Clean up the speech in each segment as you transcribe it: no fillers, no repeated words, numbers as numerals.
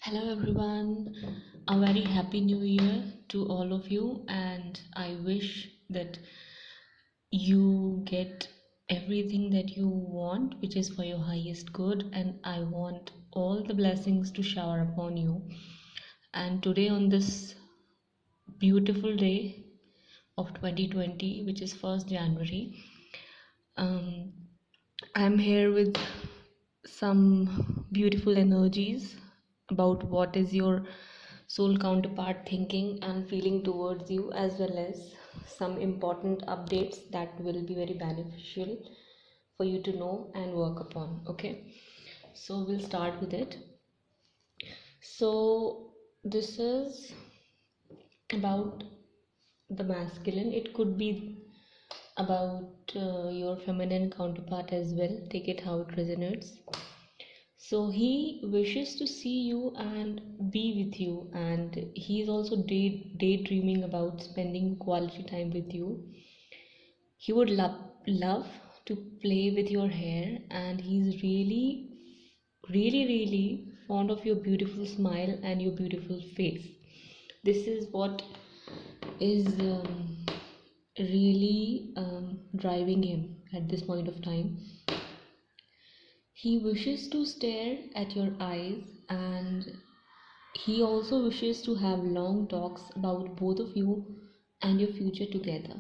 Hello everyone, a very happy new year to all of you, and I wish that you get everything that you want, which is for your highest good, and I want all the blessings to shower upon you. And today, on this beautiful day of 2020, which is 1st January, um, I'm here with some beautiful energies about what is your soul counterpart thinking and feeling towards you, as well as some important updates that will be very beneficial for you to know and work upon. Okay, so we'll start with it. So, this is about the masculine. It could be about your feminine counterpart as well. Take it how it resonates. So he wishes to see you and be with you, and he is also daydreaming about spending quality time with you. He would love to play with your hair, and he's really fond of your beautiful smile and your beautiful face. This is what is really driving him at this point of time. He wishes to stare at your eyes, and he also wishes to have long talks about both of you and your future together.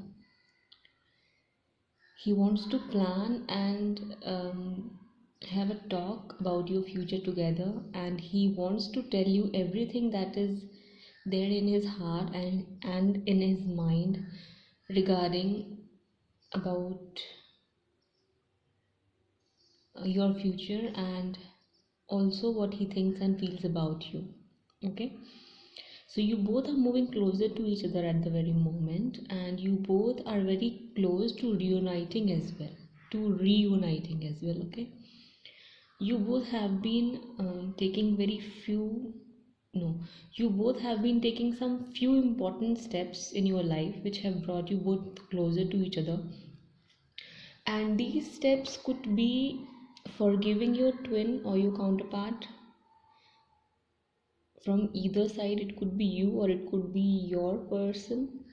He wants to plan and have a talk about your future together, and he wants to tell you everything that is there in his heart and in his mind regarding about your future, and also what he thinks and feels about you. Okay, so you both are moving closer to each other at the very moment, and you both are very close to reuniting as well. Okay, you both have been taking very few no you both have been taking some few important steps in your life which have brought you both closer to each other, and these steps could be forgiving your twin or your counterpart from either side. It could be you or it could be your person.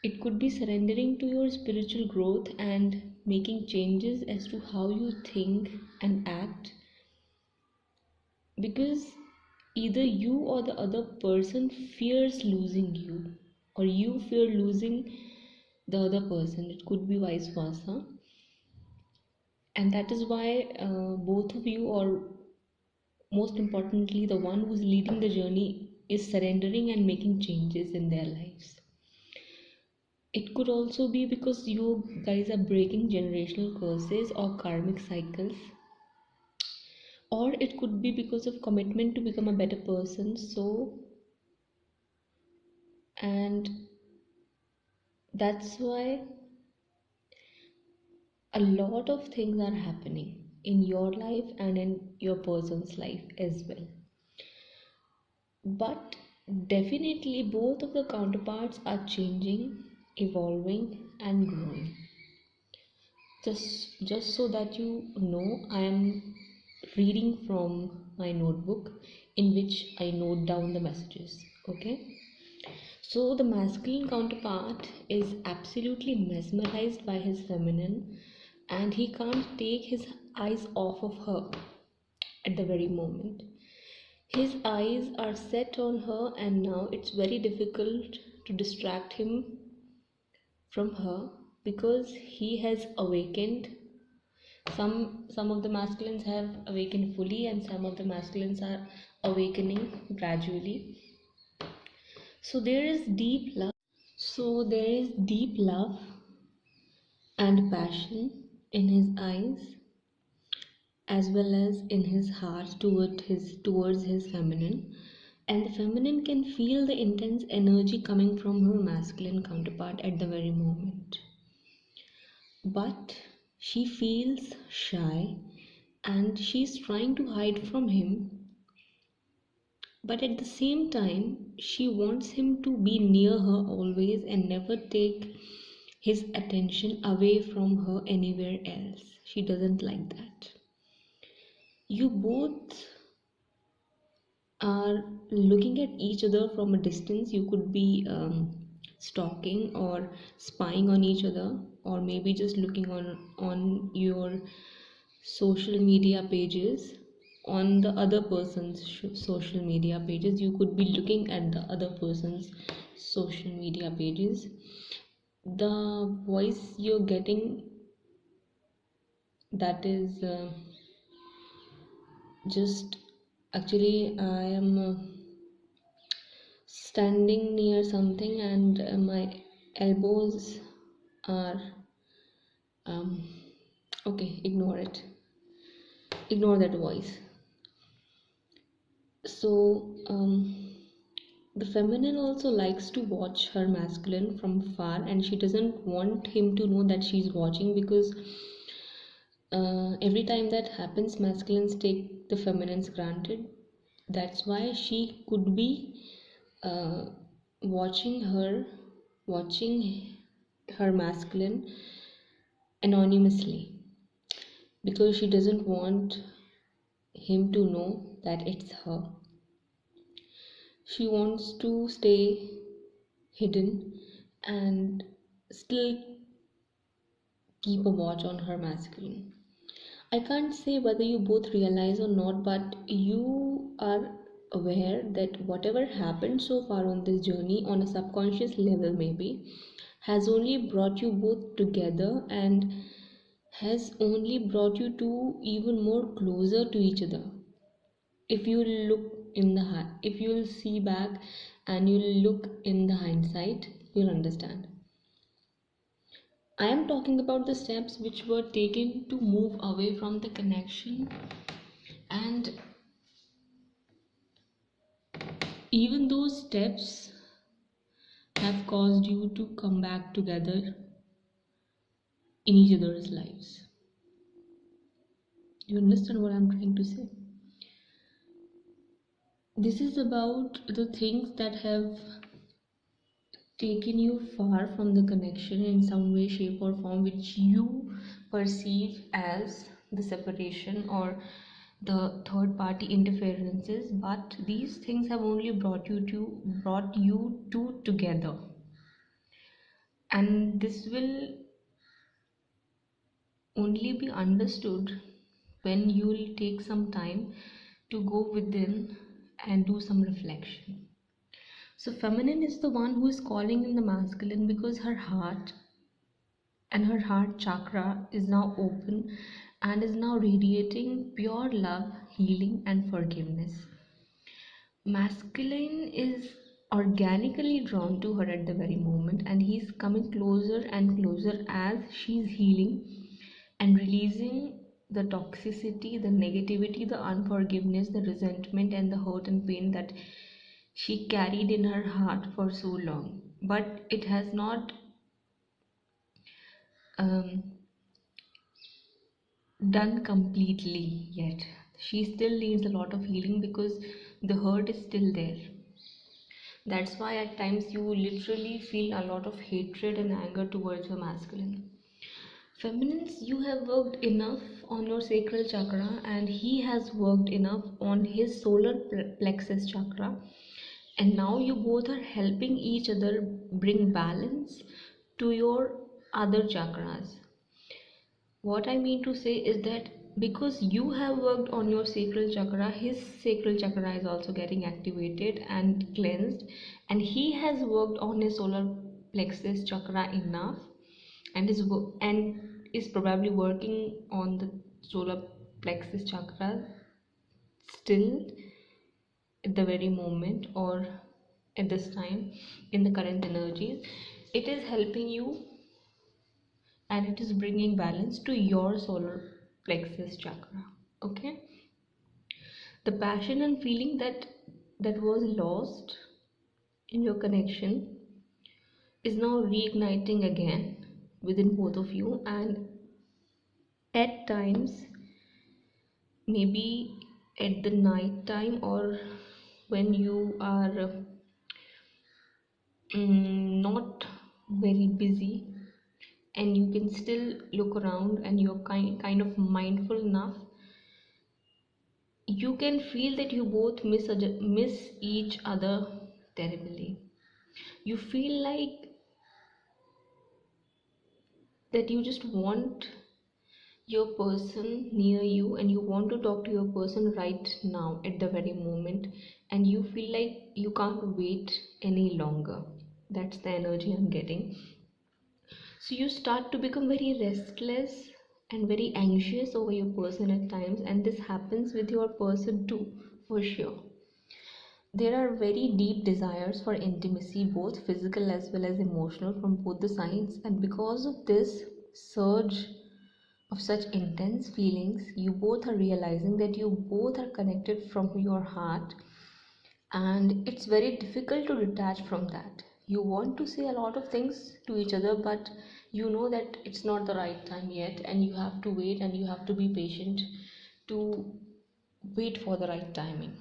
It could be surrendering to your spiritual growth and making changes as to how you think and act, because either you or the other person fears losing you, or you fear losing the other person. It could be vice versa, and that is why both of you, or most importantly the one who's leading the journey, is surrendering and making changes in their lives. It could also be because you guys are breaking generational curses or karmic cycles, or it could be because of commitment to become a better person. So, and that's why a lot of things are happening in your life and in your person's life as well. But definitely both of the counterparts are changing, evolving and growing. Just so that you know, I am reading from my notebook in which I note down the messages. Okay, so the masculine counterpart is absolutely mesmerized by his feminine, and he can't take his eyes off of her at the very moment. His eyes are set on her, and now it's very difficult to distract him from her because he has awakened. Some of the masculines have awakened fully, and some of the masculines are awakening gradually. So there is deep love and passion in his eyes, as well as in his heart towards his feminine, and the feminine can feel the intense energy coming from her masculine counterpart at the very moment, but she feels shy and she's trying to hide from him, but at the same time she wants him to be near her always and never take his attention away from her anywhere else. She doesn't like that. You both are looking at each other from a distance. You could be stalking or spying on each other, or maybe just looking on your social media pages, on the other person's social media pages. You could be looking at the other person's social media pages. The voice you're getting, that is just actually I am standing near something, and my elbows are um, okay, ignore it, ignore that voice. So the feminine also likes to watch her masculine from far, and she doesn't want him to know that she's watching, because every time that happens, masculines take the feminines granted. That's why she could be uh, watching her masculine anonymously, because she doesn't want him to know that it's her. She wants to stay hidden and still keep a watch on her masculine. I can't say whether you both realize or not, but you are aware that whatever happened so far on this journey, on a subconscious level maybe, has only brought you both together, and has only brought you to even more closer to each other. If you look in the if you'll see back and you'll look in the hindsight, you'll understand. I am talking about the steps which were taken to move away from the connection, and even those steps have caused you to come back together in each other's lives. You understand what I'm trying to say? This is about the things that have taken you far from the connection in some way, shape, or form, which you perceive as the separation or the third party interferences, but these things have only brought you two together. And this will only be understood when you will take some time to go within and do some reflection. So feminine is the one who is calling in the masculine, because her heart chakra is now open and is now radiating pure love, healing, and forgiveness. Masculine is organically drawn to her at the very moment, and he's coming closer and closer as she's healing and releasing the toxicity, the negativity, the unforgiveness, the resentment, and the hurt and pain that she carried in her heart for so long. But it has not um, done completely yet. She still needs a lot of healing, because the hurt is still there. That's why at times you literally feel a lot of hatred and anger towards your masculine. Feminines, you have worked enough on your sacral chakra, and he has worked enough on his solar plexus chakra, and now you both are helping each other bring balance to your other chakras. What I mean to say is that because you have worked on your sacral chakra, his sacral chakra is also getting activated and cleansed, and he has worked on his solar plexus chakra enough, and is probably working on the solar plexus chakra still at the very moment, or at this time in the current energies. It is helping you, and it is bringing balance to your solar plexus chakra. Okay, the passion and feeling that was lost in your connection is now reigniting again within both of you, and at times, maybe at the night time, or when you are not very busy, and you can still look around, and you're kind of mindful enough you can feel that you both miss each other terribly. You feel like that you just want your person near you, and you want to talk to your person right now at the very moment, and you feel like you can't wait any longer. That's the energy I'm getting. So you start to become very restless and very anxious over your person at times, and this happens with your person too, for sure. There are very deep desires for intimacy, both physical as well as emotional, from both the sides, and because of this surge of such intense feelings, you both are realizing that you both are connected from your heart, and it's very difficult to detach from that. You want to say a lot of things to each other, but you know that it's not the right time yet, and you have to wait and you have to be patient to wait for the right timing.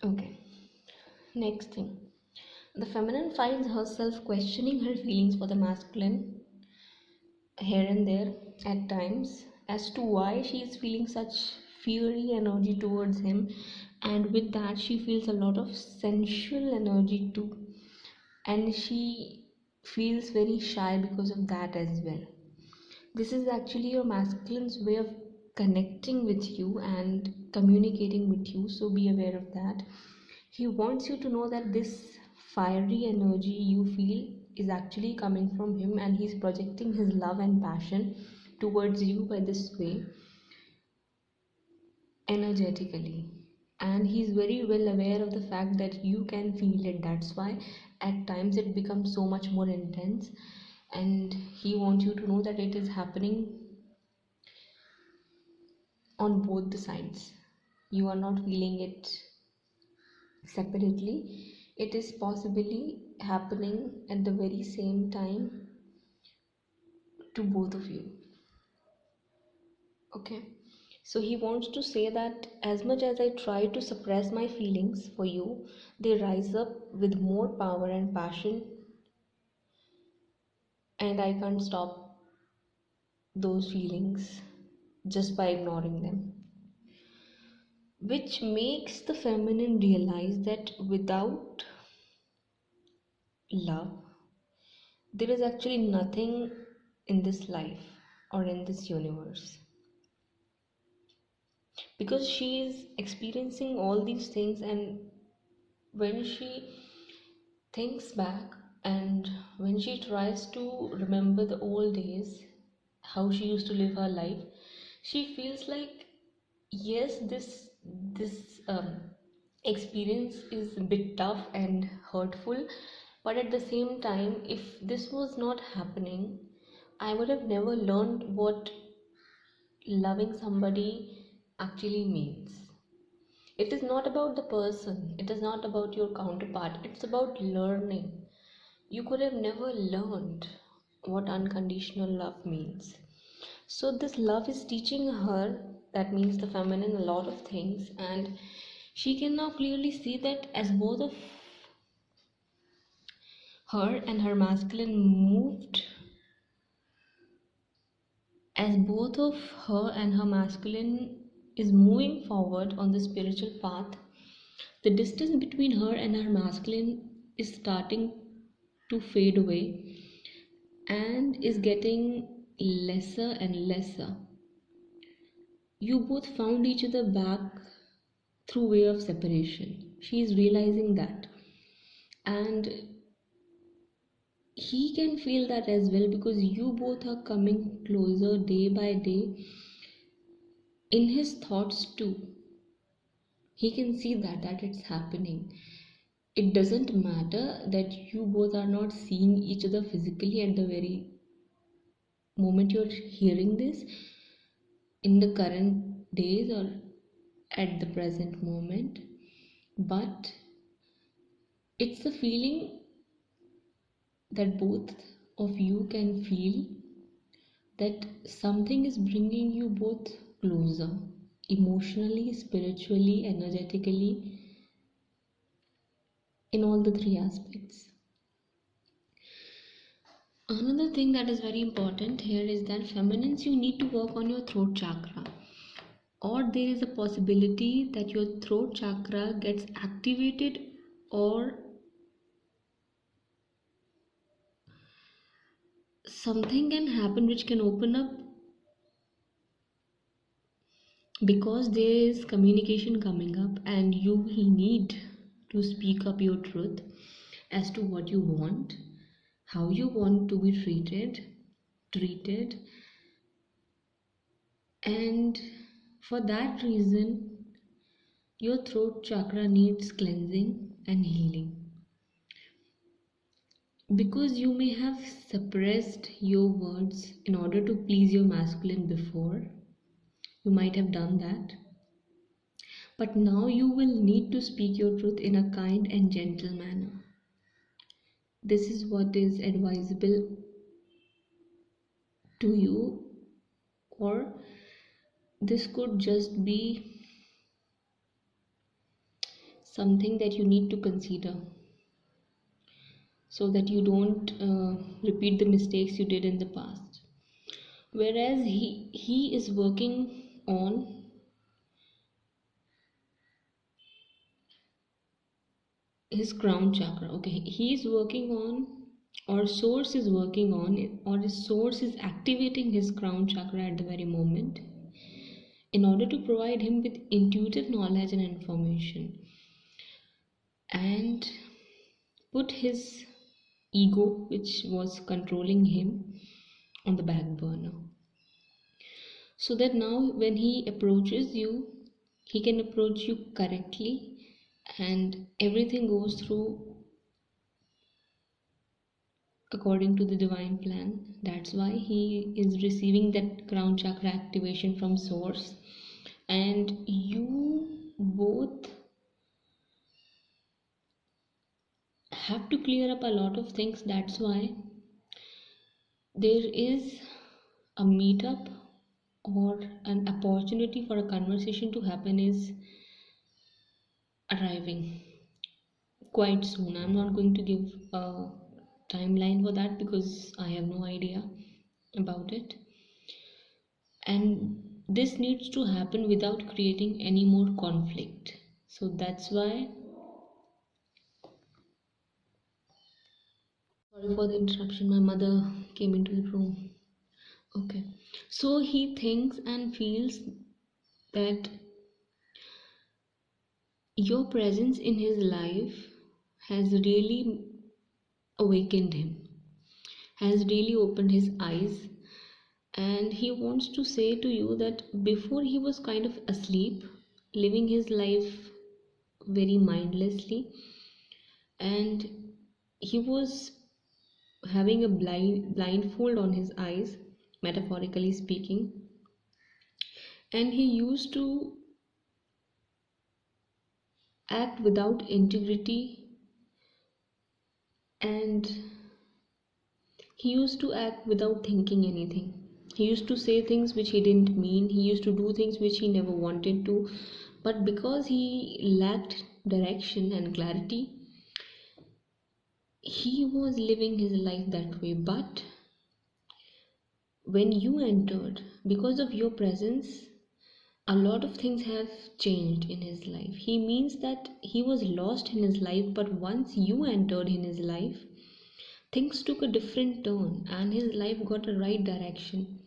Okay, next thing. The feminine finds herself questioning her feelings for the masculine here and there at times as to why she is feeling such fiery energy towards him, and with that she feels a lot of sensual energy too, and she feels very shy because of that as well. This is actually your masculine's way of connecting with you and communicating with you, so be aware of that. He wants you to know that this fiery energy you feel is actually coming from him, and he's projecting his love and passion towards you by this way energetically. And he's very well aware of the fact that you can feel it. That's why at times it becomes so much more intense, and he wants you to know that it is happening on both the sides. You are not feeling it separately, it is possibly happening at the very same time to both of you. Okay, so he wants to say that as much as I try to suppress my feelings for you, they rise up with more power and passion, and I can't stop those feelings just by ignoring them. Which makes the feminine realize that without love, there is actually nothing in this life or in this universe, because she is experiencing all these things, and when she thinks back and when she tries to remember the old days, how she used to live her life, she feels like yes, this experience is a bit tough and hurtful, but at the same time, if this was not happening, I would have never learned what loving somebody actually means. It is not about the person, it is not about your counterpart, it's about learning. You could have never learned what unconditional love means. So, this love is teaching her, that means the feminine, a lot of things, and she can now clearly see that as both of her and her masculine moved, as both of her and her masculine is moving forward on the spiritual path, the distance between her and her masculine is starting to fade away and is getting lesser and lesser. You both found each other back through way of separation. She is realizing that, and he can feel that as well, because you both are coming closer day by day in his thoughts too. He can see that it's happening. It doesn't matter that you both are not seeing each other physically at the very moment you're hearing this, in the current days or at the present moment, but it's a feeling that both of you can feel, that something is bringing you both closer emotionally, spiritually, energetically, in all the three aspects. Another thing that is very important here is that feminines, you need to work on your throat chakra. or there is a possibility that your throat chakra gets activated, or something can happen which can open up, because there is communication coming up and you will need to speak up your truth as to what you want, how you want to be treated, and for that reason your throat chakra needs cleansing and healing, because you may have suppressed your words in order to please your masculine before. You might have done that, but now you will need to speak your truth in a kind and gentle manner. This is what is advisable to you, or this could just be something that you need to consider, so that you don't repeat the mistakes you did in the past. Whereas he is working on his crown chakra. Okay, he is working on, or source is working on, or his source is activating his crown chakra at the very moment in order to provide him with intuitive knowledge and information, and put his ego, which was controlling him, on the back burner, so that now when he approaches you, he can approach you correctly and everything goes through according to the divine plan. That's why he is receiving that crown chakra activation from source, and you both have to clear up a lot of things. That's why there is a meetup or an opportunity for a conversation to happen is arriving quite soon. I'm not going to give a timeline for that because I have no idea about it, and this needs to happen without creating any more conflict. So that's why, sorry for the interruption, my mother came into the room. Okay, so he thinks and feels that your presence in his life has really awakened him, has really opened his eyes, and he wants to say to you that before he was kind of asleep, living his life very mindlessly, and he was having a blindfold on his eyes, metaphorically speaking, and he used to act without integrity, and he used to act without thinking anything. He used to say things which he didn't mean. He used to do things which he never wanted to. But because he lacked direction and clarity, he was living his life that way. But when you entered, because of your presence, a lot of things have changed in his life. He means that he was lost in his life, but once you entered in his life, things took a different turn and his life got a right direction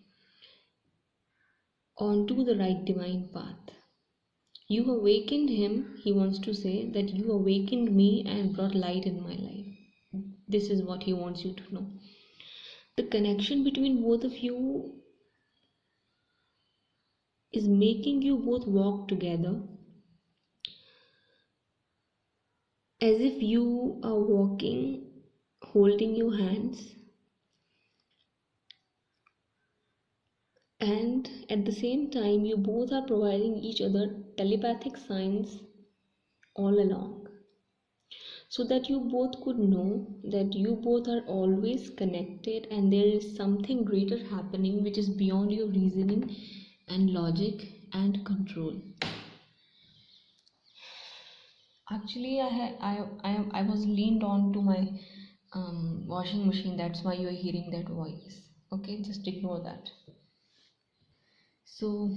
onto the right divine path. You awakened him, he wants to say that you awakened me and brought light in my life. This is what he wants you to know. The connection between both of you is making you both walk together as if you are walking holding your hands, and at the same time you both are providing each other telepathic signs all along, so that you both could know that you both are always connected and there is something greater happening which is beyond your reasoning and logic and control. Actually, I was leaned on to my washing machine. That's why you're hearing that voice. Okay, just ignore that. So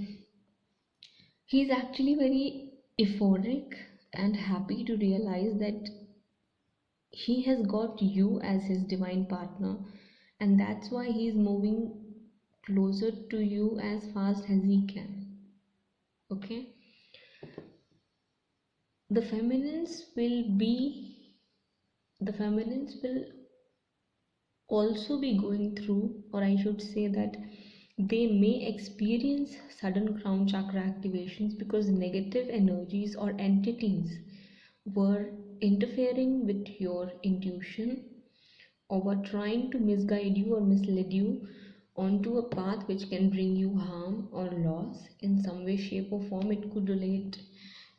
He's actually very euphoric and happy to realize that he has got you as his divine partner, and that's why he's moving closer to you as fast as he can. Okay, the feminines will be the feminines will also be going through, or I should say that they may experience sudden crown chakra activations because negative energies or entities were interfering with your intuition, or were trying to misguide you or mislead you onto a path which can bring you harm or loss in some way, shape, or form. It could relate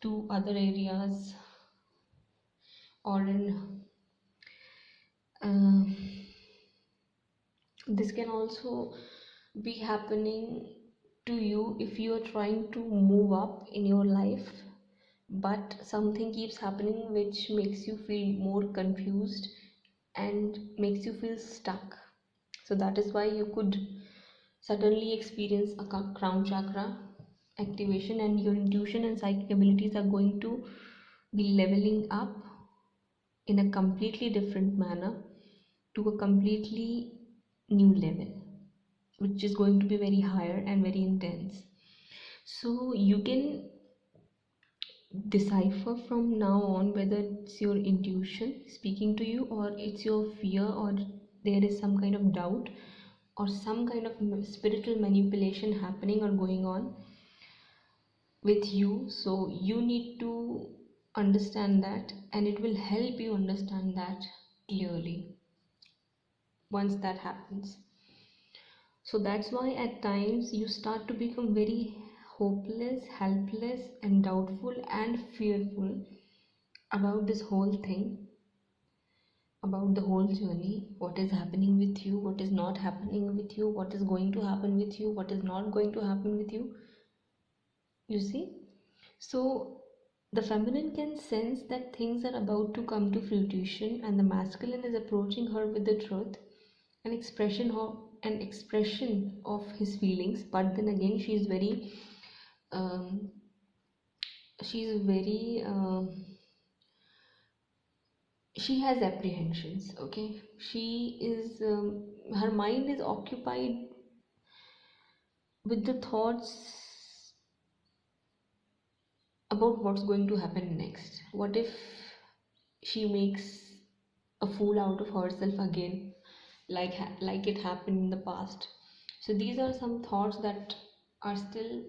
to other areas, or in uh, this can also be happening to you if you are trying to move up in your life, but something keeps happening which makes you feel more confused and makes you feel stuck. So that is why you could suddenly experience a crown chakra activation, and your intuition and psychic abilities are going to be leveling up in a completely different manner to a completely new level, which is going to be very higher and very intense. So you can decipher from now on whether it's your intuition speaking to you, or it's your fear, or there is some kind of doubt, or some kind of spiritual manipulation happening or going on with you. So you need to understand that, and it will help you understand that clearly once that happens. So that's why at times you start to become very hopeless, helpless, and doubtful and fearful about this whole thing, about the whole journey, what is happening with you, what is not happening with you, what is going to happen with you, what is not going to happen with you. You see? So the feminine can sense that things are about to come to fruition, and the masculine is approaching her with the truth, an expression of his feelings. But then again, um, she's very she has apprehensions. Okay, she is her mind is occupied with the thoughts about what's going to happen next. What if she makes a fool out of herself again, like it happened in the past? So these are some thoughts that are still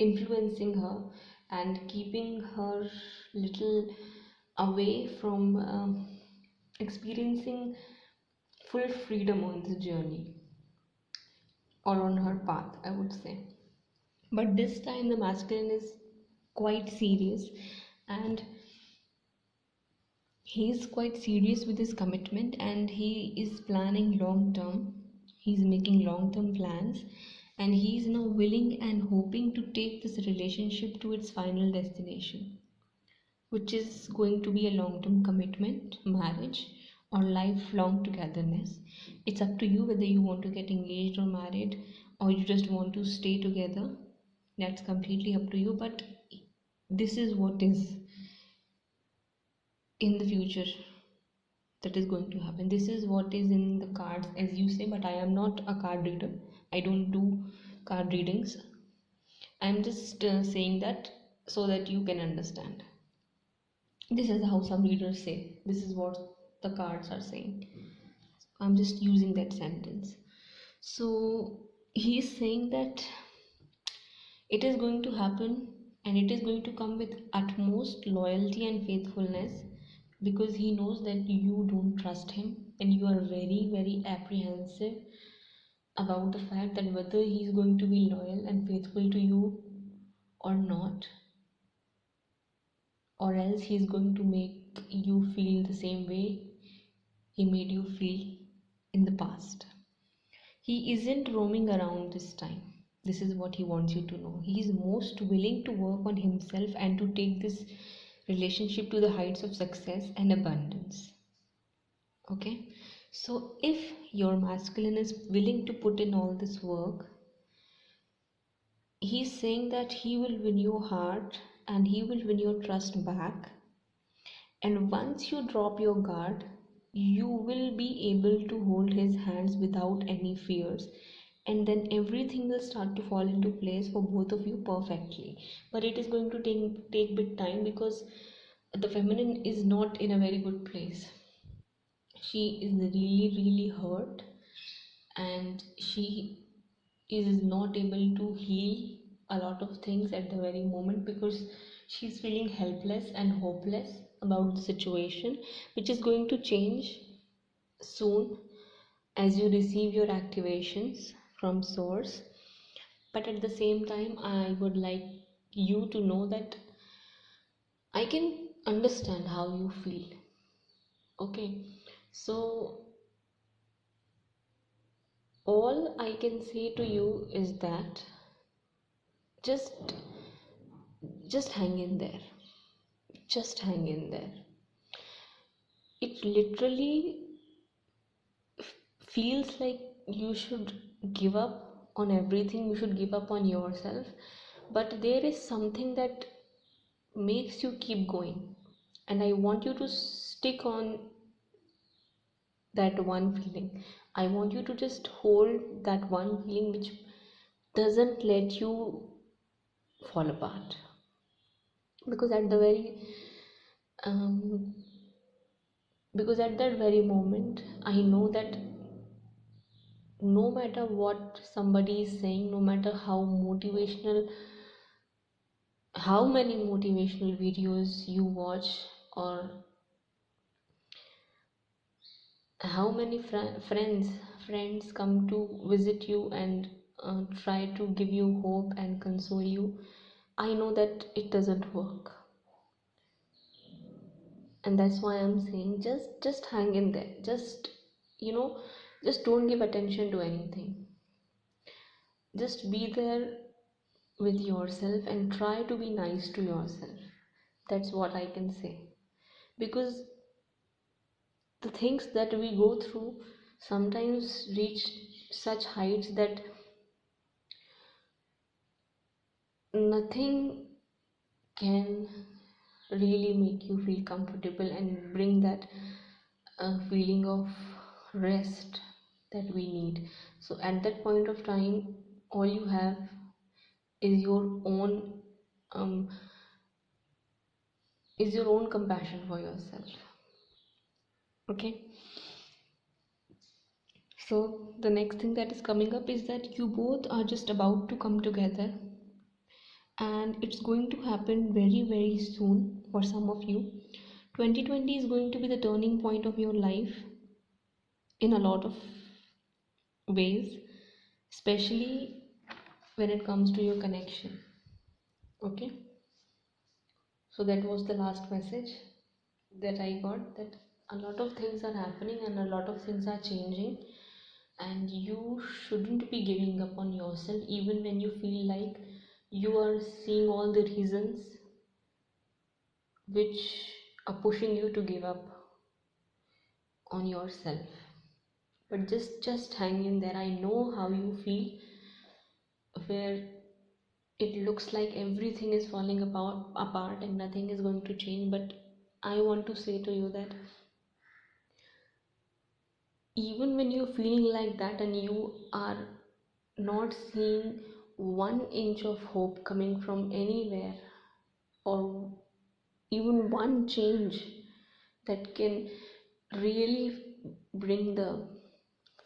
influencing her and keeping her little away from experiencing full freedom on this journey, or on her path, I would say. But this time the masculine is quite serious, and he is quite serious with his commitment, and he is planning long term. He's making long term plans, and he is now willing and hoping to take this relationship to its final destination, which is going to be a long term commitment, marriage, or lifelong togetherness. It's up to you whether you want to get engaged or married, or you just want to stay together. That's completely up to you, but this is what is in the future that is going to happen. This is what is in the cards, as you say, but I am not a card reader. I don't do card readings. I'm just saying that so that you can understand. This is how some readers say. This is what the cards are saying. I'm just using that sentence. So he is saying that it is going to happen, and it is going to come with utmost loyalty and faithfulness, because he knows that you don't trust him, and you are very, very apprehensive about the fact that whether he is going to be loyal and faithful to you or not, or else he is going to make you feel the same way he made you feel in the past. He isn't roaming around this time. This is what he wants you to know. He is most willing to work on himself and to take this relationship to the heights of success and abundance. Okay? So, if your masculine is willing to put in all this work, he's saying that he will win your heart and he will win your trust back. And once you drop your guard, you will be able to hold his hands without any fears, and then everything will start to fall into place for both of you perfectly. But it is going to take bit time, because the feminine is not in a very good place. She is really hurt, and she is not able to heal a lot of things at the very moment, because she's feeling helpless and hopeless about the situation, which is going to change soon as you receive your activations from source. But at the same time, I would like you to know that I can understand how you feel. Okay, so all I can say to you is that just hang in there. Just hang in there. It literally feels like you should give up on everything, you should give up on yourself, but there is something that makes you keep going, and I want you to stick on that one feeling. I want you to just hold that one feeling which doesn't let you fall apart, because at the very um, because at that very moment I know that no matter what somebody is saying, no matter how many motivational videos you watch, or how many friends come to visit you and try to give you hope and console you, I know that it doesn't work. And that's why I'm saying, just hang in there. Just, you know, just don't give attention to anything. Just be there with yourself and try to be nice to yourself. That's what I can say. Because the things that we go through sometimes reach such heights that nothing can really make you feel comfortable and bring that feeling of rest that we need. So at that point of time, all you have is um, your own compassion for yourself. Okay, so the next thing that is coming up is that you both are just about to come together, and it's going to happen very soon for some of you. 2020 is going to be the turning point of your life in a lot of ways, especially when it comes to your connection. Okay, so that was the last message that I got, that a lot of things are happening and a lot of things are changing, and you shouldn't be giving up on yourself even when you feel like you are seeing all the reasons which are pushing you to give up on yourself. But just hang in there. I know how you feel, where it looks like everything is falling apart and nothing is going to change. But I want to say to you that even when you're feeling like that and you are not seeing 1 inch of hope coming from anywhere, or even one change that can really bring the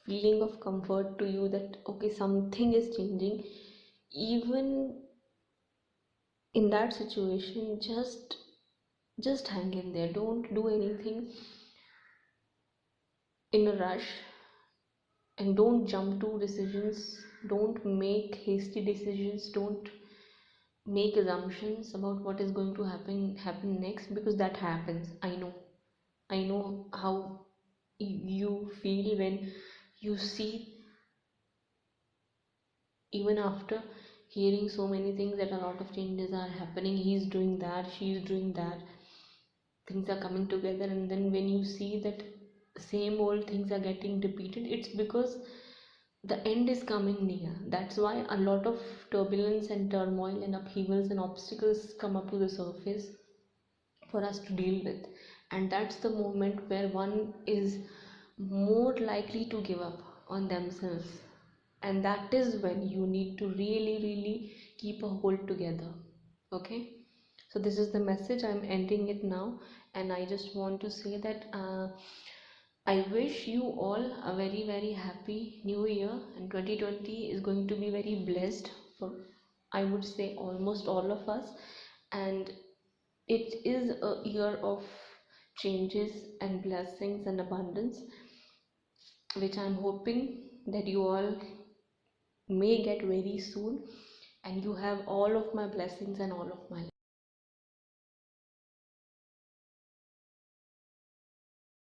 feeling of comfort to you, that okay, something is changing, even in that situation, just hang in there. Don't do anything in a rush, and don't jump to decisions. Don't make hasty decisions. Don't make assumptions about what is going to happen next, because that happens. I know how you feel when you see, even after hearing so many things, that a lot of changes are happening. He's doing that, she's doing that, things are coming together, and then when you see that same old things are getting repeated, it's because the end is coming near. That's why a lot of turbulence and turmoil and upheavals and obstacles come up to the surface for us to deal with. And that's the moment where one is more likely to give up on themselves. And that is when you need to really, really keep a hold together. Okay? So this is the message. I'm ending it now, and I just want to say that I wish you all a very, very happy new year, and 2020 is going to be very blessed for, I would say, almost all of us. And it is a year of changes and blessings and abundance, which I'm hoping that you all may get very soon, and you have all of my blessings and all of my love.